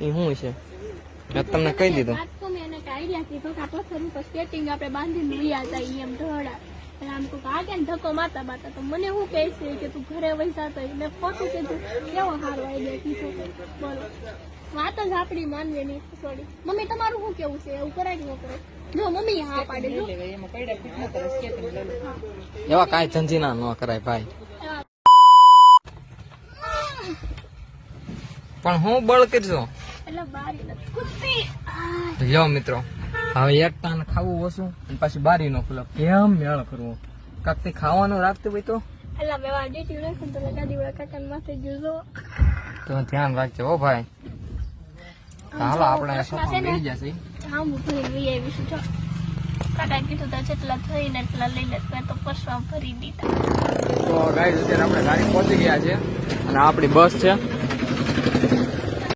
એ શું છે મેં તમને કહી દીધું. મેં એને આઈડિયા કીધો કે આ પથ્થર ઉપર સ્કેટિંગ આપણે બાંધીને લઈ જાય એમ ઢોળા. આમ તું આગે ને ધક્કો મારતા મારતા તો મને શું કહે છે કે તું ઘરે વૈસા તો મેં ખોટું કીધું. કેવો સારો આઈડિયા કીધો બોલો. વાત જ આપડી માનવી નહીં. સોરી મમ્મી તમારું શું કેવું છે? એવું કરાય કે ન કરે? જો મમ્મી હા પાડે જો એવા કાંઈ ઝંઝીના ન કરાય ભાઈ. પણ હું બળ કરજો એટલે બારી નથી કુત્તી. લ્યો મિત્રો હવે એક ટાણ ખાવું ઓછું અને પાછી બારી નો ખુલ્લો કેમ મેળ કરવો. કાક તે ખાવાનું રાખતું હોય તો એટલે મેં વાડી ટીવી તો ગાડી વાળા કાકા માથે જોજો તો ધ્યાન રાખજો હો ભાઈ. હાલો આપણે સોફા બેસી જશે. હા હું ભરી લઈ આવીશું જો કાકા કીધું તો જેટલા થઈને એટલા લઈ લે. મેં તો પરસવા ભરી દીધા. તો ગાઈસ અત્યારે આપણે ગાડી પહોંચી ગયા છે અને આપણી બસ છે